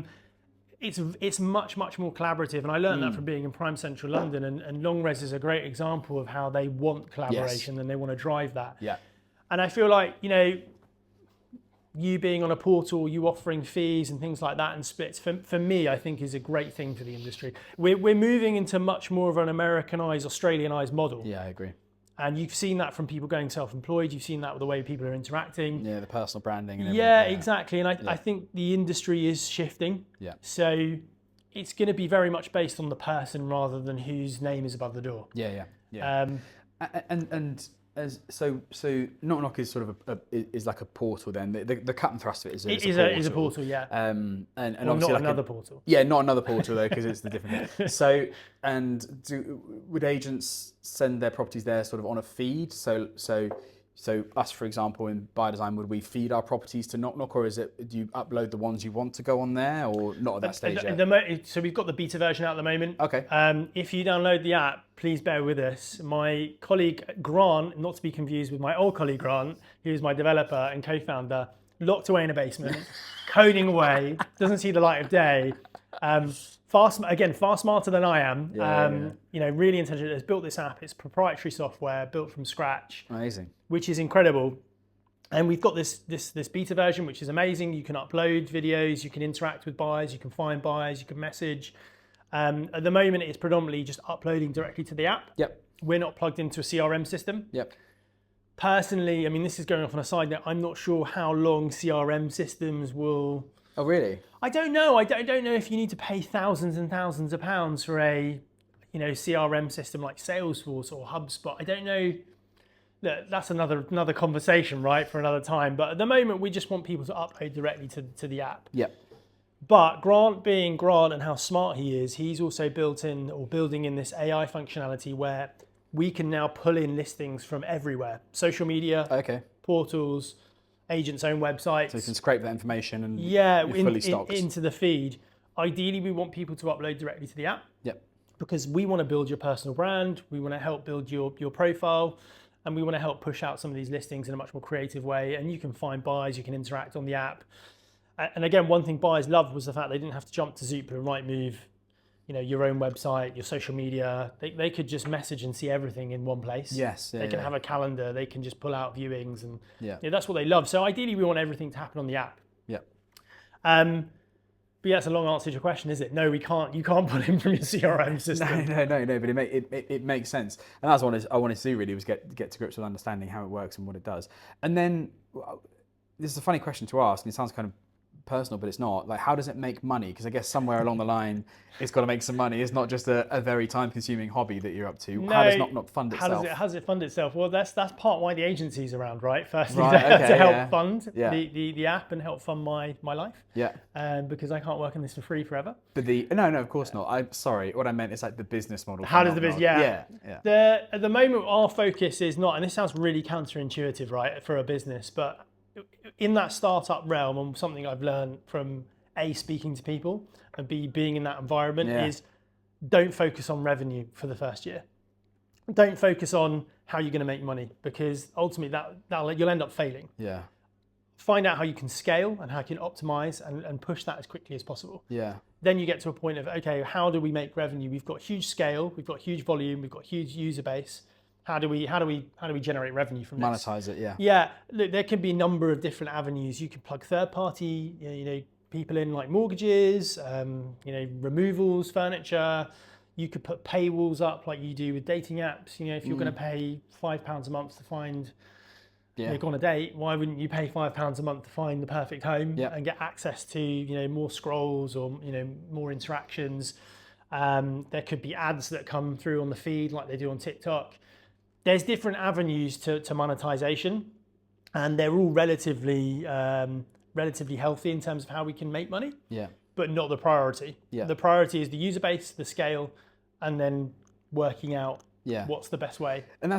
It's much more collaborative, and I learned that from being in prime central London. And Longres is a great example of how they want collaboration and they want to drive that. Yeah. And I feel like you being on a portal, you offering fees and things like that and splits, for me, I think is a great thing for the industry. We're moving into much more of an Americanized, Australianized model. Yeah, I agree. And you've seen that from people going self-employed. You've seen that with the way people are interacting. Yeah, the personal branding and everything. Yeah, exactly. And I think the industry is shifting. Yeah. So it's going to be very much based on the person rather than whose name is above the door. Yeah. So KnokKnok is sort of is like a portal. Then the cut and thrust of it is a portal, yeah. And well, obviously not another portal. Yeah, not another portal though, because it's the different thing. So, would agents send their properties there sort of on a feed? So us, for example, in Buyer Design, would we feed our properties to KnokKnok, or do you upload the ones you want to go on there, or not at that stage yet? So we've got the beta version out at the moment. Okay. If you download the app, please bear with us. My colleague Grant, not to be confused with my old colleague Grant, who's my developer and co-founder, locked away in a basement, coding away, doesn't see the light of day. Far smarter than I am. Really intelligent. Has built this app. It's proprietary software built from scratch. Amazing. Which is incredible. And we've got this beta version, which is amazing. You can upload videos, you can interact with buyers, you can find buyers, you can message. At the moment, it's predominantly just uploading directly to the app. Yep. We're not plugged into a CRM system. Yep. Personally, I mean, this is going off on a side note. I'm not sure how long CRM systems will. Oh, really? I don't know. I don't know if you need to pay thousands and thousands of pounds for a, CRM system like Salesforce or HubSpot. I don't know. Look, that's another conversation, right, for another time. But at the moment, we just want people to upload directly to the app. Yep. But Grant being Grant and how smart he is, he's also building in this AI functionality where we can now pull in listings from everywhere. Social media, portals, agents' own websites. So you can scrape that information and fully stocked into the feed. Ideally, we want people to upload directly to the app. Yep. Because we want to build your personal brand, we want to help build your profile, and we want to help push out some of these listings in a much more creative way. And you can find buyers, you can interact on the app. And again, one thing buyers loved was the fact they didn't have to jump to Zoopla and Rightmove, your own website, your social media. They could just message and see everything in one place. Yes. They can have a calendar. They can just pull out viewings, and that's what they love. So ideally, we want everything to happen on the app. Yeah. But that's a long answer to your question, is it? No, we can't. You can't pull in from your CRM system. No. But it makes sense, and that's what I wanted to do. Really, was get to grips with understanding how it works and what it does. And then this is a funny question to ask, and it sounds kind of personal, but it's not. Like, how does it make money? Because I guess somewhere along the line, it's got to make some money. It's not just a very time-consuming hobby that you're up to. No, how does KnokKnok fund itself? How does it fund itself? Well, that's part why the agency's around, right? Firstly, right, to help fund the app and help fund my life. Yeah. Because I can't work on this for free forever. But no, of course not. I'm sorry. What I meant is like the business model. How does the business? Yeah. At the moment, our focus is not, and this sounds really counterintuitive, right, for a business, but in that startup realm, and something I've learned from speaking to people and being in that environment is don't focus on revenue for the first year. Don't focus on how you're going to make money, because ultimately you'll end up failing. Yeah. Find out how you can scale and how you can optimize and push that as quickly as possible. Yeah. Then you get to a point of, okay, how do we make revenue? We've got huge scale, we've got huge volume, we've got huge user base. How do we generate revenue from this? Monetize it, yeah. Yeah, look, there can be a number of different avenues. You can plug third-party, people in, like mortgages, removals, furniture. You could put paywalls up like you do with dating apps. If you're going to pay £5 a month to find, go on a date, why wouldn't you pay £5 a month to find the perfect home and get access to, more scrolls or, more interactions? There could be ads that come through on the feed like they do on TikTok. There's different avenues to monetization, and they're all relatively healthy in terms of how we can make money. Yeah. But not the priority. Yeah. The priority is the user base, the scale, and then working out what's the best way. And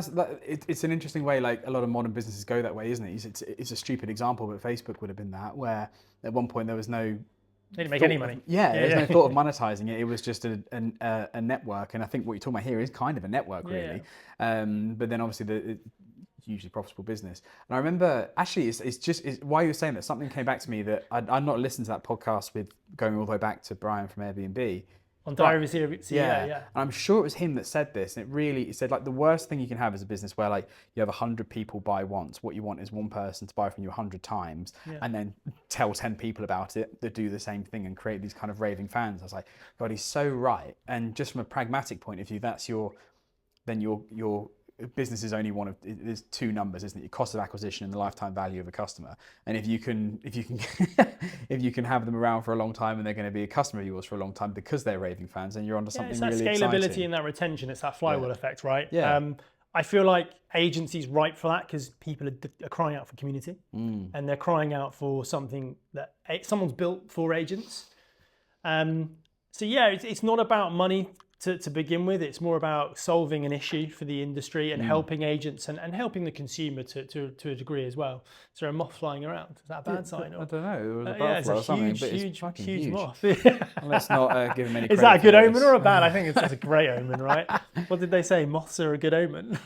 it's an interesting way. Like a lot of modern businesses go that way, isn't it? It's a stupid example, but Facebook would have been that, where at one point there was no. They didn't make any money. There's no thought of monetizing it. It was just a network, and I think what you're talking about here is kind of a network, really. But then obviously it's hugely profitable business. And I remember actually, it's while you were saying that, something came back to me that I'd not listened to that podcast with going all the way back to Brian from Airbnb. On Diary of a CEO, yeah. And I'm sure it was him that said this, and it said like the worst thing you can have is a business where like you have 100 people buy once. What you want is one person to buy from you 100 times, and then tell 10 people about it that do the same thing and create these kind of raving fans. I was like, God, he's so right. And just from a pragmatic point of view, that's your business is only one of, there's two numbers, isn't it? Your cost of acquisition and the lifetime value of a customer. And if you can if you can have them around for a long time and they're going to be a customer of yours for a long time because they're raving fans, then you're onto something really exciting. It's that scalability and that retention. It's that flywheel effect, right? Yeah. I feel like agencies ripe for that because people are crying out for community, and they're crying out for something that someone's built for agents. So yeah, it's not about money to begin with. It's more about solving an issue for the industry and helping agents and helping the consumer to a degree as well. Is there a moth flying around? Is that a bad sign? I don't know. It was a yeah, it's butterfly a or something, huge, but it's huge, fucking huge huge. moth. Let's not give him any Is that a credit good for omen this. or a bad? I think it's a great omen, right? What did they say? Moths are a good omen.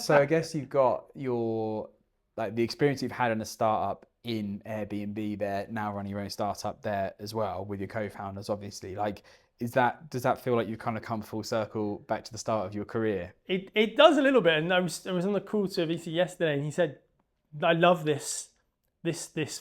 So I guess you've got your, like the experience you've had in a startup in Airbnb there, now running your own startup there as well with your co-founders, obviously. Like, does that feel like you've kind of come full circle back to the start of your career? It does a little bit. And I was on the call to VC yesterday, and he said, "I love this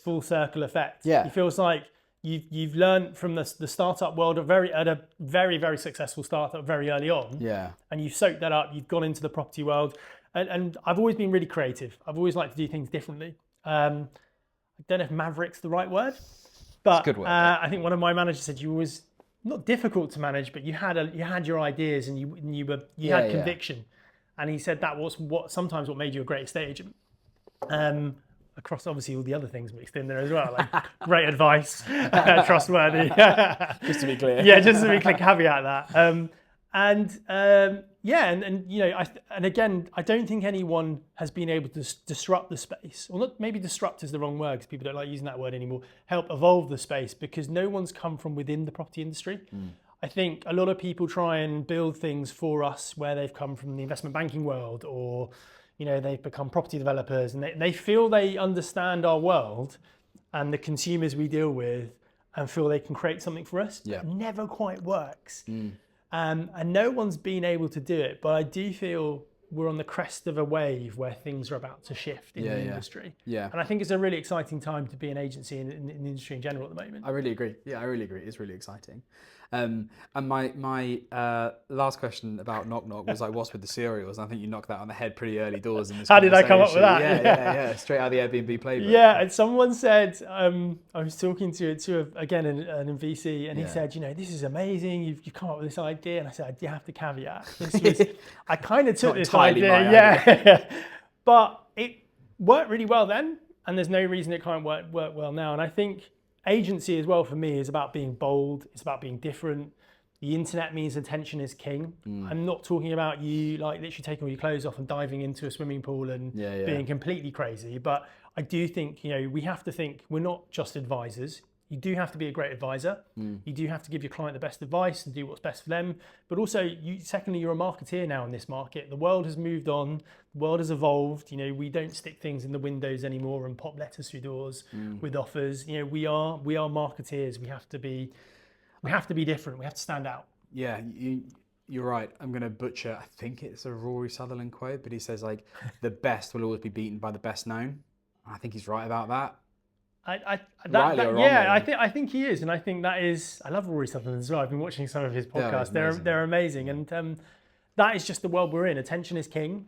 full circle effect." Yeah. He feels like you've learned from the startup world at a very, very successful startup very early on. Yeah. And you've soaked that up. You've gone into the property world, and I've always been really creative. I've always liked to do things differently. I don't know if maverick's the right word, but good word. I think one of my managers said you was not difficult to manage, but you had your ideas and you had conviction. And he said that was sometimes what made you a great estate agent. Across obviously all the other things mixed in there as well, like great advice, trustworthy. Just to be clear. Yeah, just to be clear, caveat that. And you know, and again, I don't think anyone has been able to disrupt the space, or not, maybe disrupt is the wrong word because people don't like using that word anymore, help evolve the space, because no one's come from within the property industry. I think a lot of people try and build things for us where they've come from the investment banking world, or you know, they've become property developers, and they feel they understand our world and the consumers we deal with and feel they can create something for us. Yeah. It never quite works. And no one's been able to do it, but I do feel we're on the crest of a wave where things are about to shift in the industry. Yeah. And I think it's a really exciting time to be an agency in the industry in general at the moment. I really agree. Yeah, I really agree. It's really exciting. And my last question about KnokKnok was like, what's with the cereals? And I think you knocked that on the head pretty early doors in this How did I come up with that? Yeah. Straight out of the Airbnb playbook. Yeah, and someone said, I was talking to an VC, and he said, you know, this is amazing. You've come up with this idea, and I said, you have to caveat. This was, I kind of took this idea, but it worked really well then, and there's no reason it can't work well now. And I think agency as well for me is about being bold. It's about being different. The internet means attention is king. I'm not talking about you like literally taking all your clothes off and diving into a swimming pool and being completely crazy. But I do think, you know, we have to think we're not just advisors. You do have to be a great advisor. You do have to give your client the best advice and do what's best for them. But also, secondly, you're a marketeer now in this market. The world has moved on. The world has evolved. You know, we don't stick things in the windows anymore and pop letters through doors with offers. You know, we are marketeers. We have to be different. We have to stand out. Yeah, you're right. I'm going to butcher, I think it's a Rory Sutherland quote, but he says like, the best will always be beaten by the best known. I think he's right about that. I think he is, and I think that is. I love Rory Sutherland as well. I've been watching some of his podcasts. They're amazing, and that is just the world we're in. Attention is king.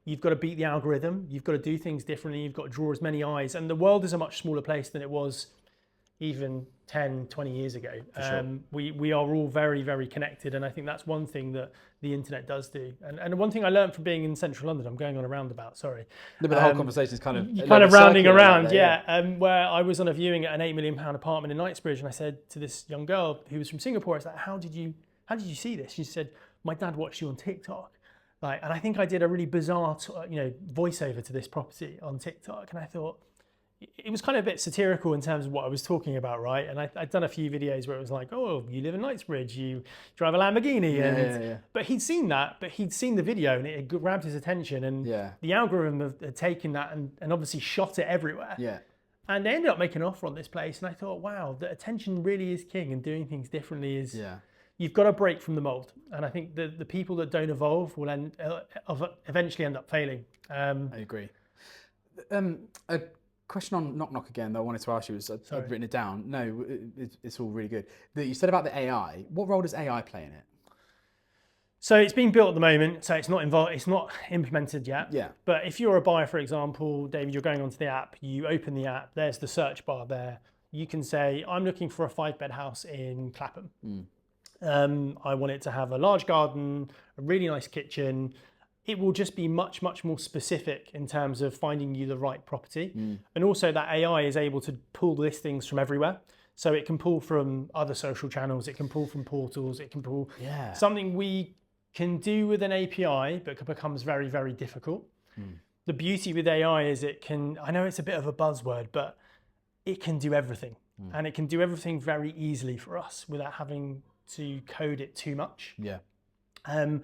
You've got to beat the algorithm. You've got to do things differently. You've got to draw as many eyes, and the world is a much smaller place than it was even 10, 20 years ago. We are all very, very connected, and I think that's one thing that the internet does do. And one thing I learned from being in central London, I'm going on a roundabout, sorry. No, but the whole conversation is kind of rounding around, where I was on a viewing at an £8 million apartment in Knightsbridge, and I said to this young girl who was from Singapore, I was like, how did you see this? She said, my dad watched you on TikTok. And I think I did a really bizarre, voiceover to this property on TikTok, and I thought, it was kind of a bit satirical in terms of what I was talking about, right? And I'd done a few videos where it was like, oh, you live in Knightsbridge, you drive a Lamborghini. But he'd seen that, but he'd seen the video and it had grabbed his attention, and the algorithm had taken that and obviously shot it everywhere. Yeah. And they ended up making an offer on this place, and I thought, wow, the attention really is king, and doing things differently is you've got to break from the mold. And I think the people that don't evolve will eventually end up failing. I agree. A question on KnokKnok again that I wanted to ask you, I've written it down. No, it's all really good. You said about the AI. What role does AI play in it? So it's being built at the moment, so it's not involved. It's not implemented yet. Yeah. But if you're a buyer, for example, David, you're going onto the app. You open the app. There's the search bar there. You can say, I'm looking for a 5-bed house in Clapham. I want it to have a large garden, a really nice kitchen. It will just be much, much more specific in terms of finding you the right property. And also that AI is able to pull listings from everywhere. So it can pull from other social channels. It can pull from portals. It can pull something we can do with an API, but becomes very, very difficult. The beauty with AI is it can, I know it's a bit of a buzzword, but it can do everything. And it can do everything very easily for us without having to code it too much. Yeah. And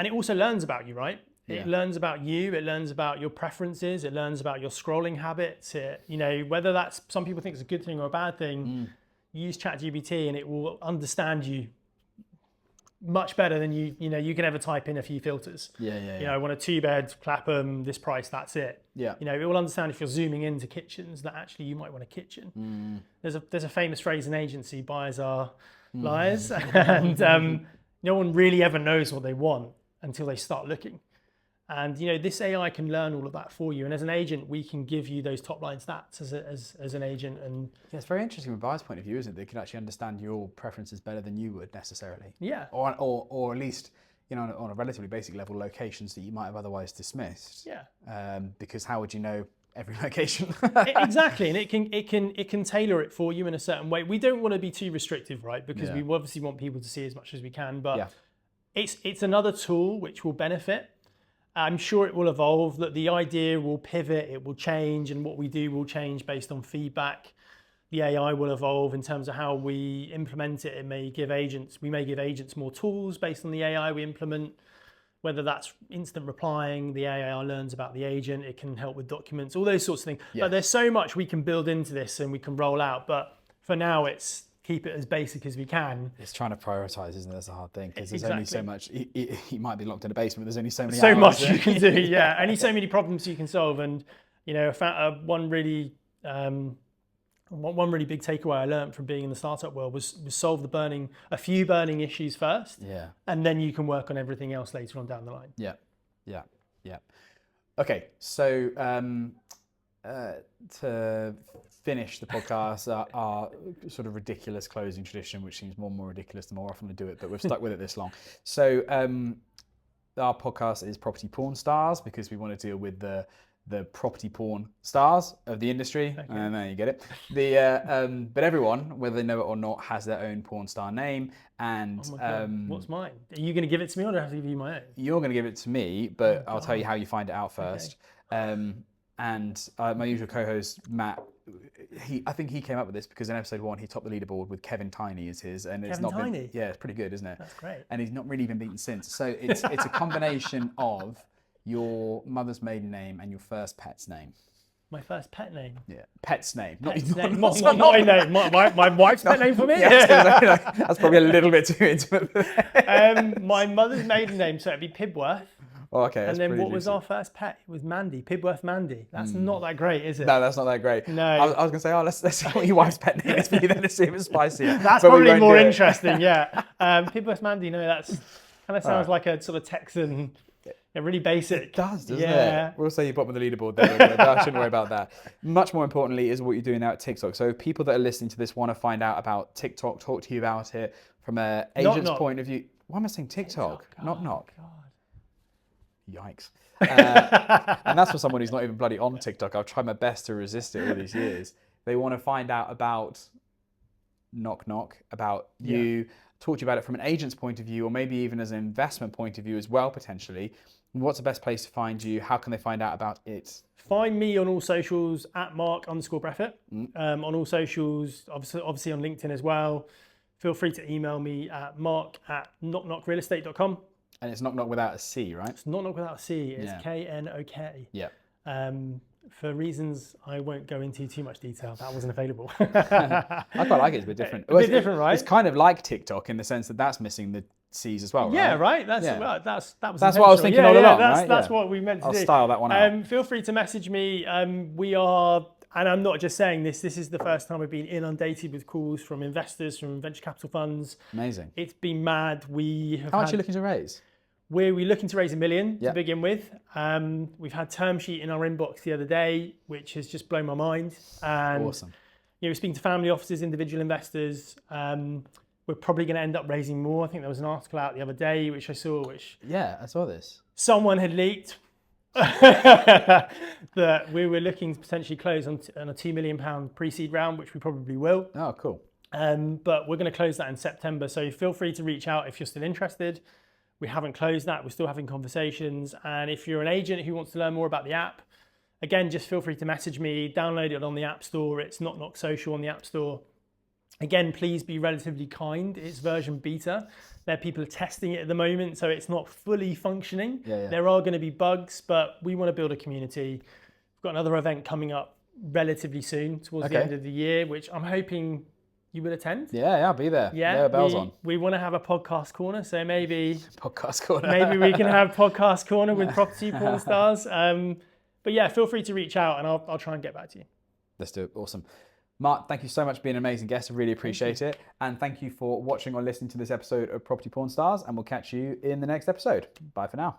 it also learns about you, right? Yeah. It learns about you. It learns about your preferences. It learns about your scrolling habits. Whether that's, some people think it's a good thing or a bad thing, use ChatGPT and it will understand you much better than you can ever type in a few filters. I want a 2-bed Clapham, this price, that's it. Yeah. It will understand if you're zooming into kitchens that actually you might want a kitchen. There's a famous phrase in agency, buyers are liars, and no one really ever knows what they want until they start looking. And this AI can learn all of that for you. And as an agent, we can give you those top line stats as an agent. And yeah, it's very interesting from a buyer's point of view, isn't it? They can actually understand your preferences better than you would necessarily. Yeah. Or at least, on a relatively basic level, locations that you might have otherwise dismissed. Yeah. Because how would you know every location? Exactly, and it can tailor it for you in a certain way. We don't want to be too restrictive, right? Because we obviously want people to see as much as we can. But it's another tool which will benefit. I'm sure it will evolve, that the idea will pivot, it will change, and what we do will change based on feedback. The AI will evolve in terms of how we implement it. We may give agents more tools based on the AI we implement, whether that's instant replying, the AI learns about the agent, it can help with documents, all those sorts of things. Yeah. But there's so much we can build into this and we can roll out. But for now, it's keep it as basic as we can. It's trying to prioritize, isn't it? That's a hard thing because there's Exactly. only so much. He might be locked in a basement. There's only so many. So hours. much you can do, yeah. Only so many problems you can solve. And one really big takeaway I learned from being in the startup world was solve a few burning issues first. Yeah. And then you can work on everything else later on down the line. Yeah. Okay, so to finish the podcast, our sort of ridiculous closing tradition, which seems more and more ridiculous the more often we do it, but we've stuck with it this long. So our podcast is Property Porn Stars because we want to deal with the property porn stars of the industry. Okay. And there you get it. But everyone, whether they know it or not, has their own porn star name. And Oh my God. What's mine? Are you going to give it to me or do I have to give you my own? you're going to give it to me, but I'll tell you how you find it out first. Okay. My usual co-host, Matt, I think he came up with this because in episode 1, he topped the leaderboard with Kevin Tiny as his. And it's Kevin not Tiny? been, yeah, it's pretty good, isn't it? That's great. And he's not really been beaten since. So it's a combination of your mother's maiden name and your first pet's name. My first pet name? Yeah, pet's name. Pet's name. Not my name. My wife's pet name for me? Yeah, that's probably a little bit too intimate. My mother's maiden name, so it'd be Pibworth. Oh, okay. And then what was our first pet? It was Mandy, Pibworth Mandy. That's not that great, is it? No, that's not that great. No. I was going to say, let's see what your wife's pet name is for you then to see if it's spicier. That's But we probably won't more do it. interesting, yeah. Pibworth Mandy, no, that's kind of sounds like a sort of Texan, really basic. It does, doesn't Yeah. it? We'll say you bottom of the leaderboard there. I shouldn't worry about that. Much more importantly is what you're doing now at TikTok. So if people that are listening to this want to find out about TikTok, talk to you about it from an agent's point of view. Why am I saying TikTok? KnokKnok. God. Yikes. And that's for someone who's not even bloody on TikTok. I've tried my best to resist it all these years. They want to find out about KnokKnok, about you, talk to you about it from an agent's point of view, or maybe even as an investment point of view as well, potentially. What's the best place to find you? How can they find out about it? Find me on all socials at Mark_Breffit. On all socials, obviously on LinkedIn as well. Feel free to email me at mark@knockknockrealestate.com. And it's KnokKnok without a C, right? It's KnokKnok without a C. It's Yeah. KNOK. Yeah. for reasons I won't go into too much detail, that wasn't available. I quite like it. It's a bit different. A bit different, right? It's kind of like TikTok in the sense that that's missing the C's as well, Yeah, right? right. That was That's what I was intentional. thinking all along, right? That's what we meant to I'll do. style that one out. Feel free to message me. We are, and I'm not just saying this. This is the first time we've been inundated with calls from investors, from venture capital funds. Amazing. It's been mad. How much are you looking to raise? We're looking to raise $1 million Yeah. to begin with. We've had term sheet in our inbox the other day, which has just blown my mind. And Awesome. we're speaking to family offices, individual investors. We're probably going to end up raising more. I think there was an article out the other day which I saw, which Yeah, I saw this. someone had leaked that we were looking to potentially close on a £2 million pre-seed round, which we probably will. Oh, cool. But we're going to close that in September. So feel free to reach out if you're still interested. We haven't closed that. We're still having conversations. And if you're an agent who wants to learn more about the app, again, just feel free to message me. Download it on the App Store. It's KnokKnok Social on the App Store. Again, please be relatively kind. It's version beta. People are testing it at the moment, so it's not fully functioning. Yeah. There are going to be bugs, but we want to build a community. We've got another event coming up relatively soon, towards the end of the year, which I'm hoping you will attend. Yeah, I'll be there. Yeah, bells on. We want to have a podcast corner, so maybe Podcast corner. maybe we can have podcast corner with Property-Pxrn stars. But yeah, feel free to reach out, and I'll try and get back to you. Let's do it. Awesome. Mark, thank you so much for being an amazing guest. I really appreciate it. And thank you for watching or listening to this episode of Property-Pxrn Stars. And we'll catch you in the next episode. Bye for now.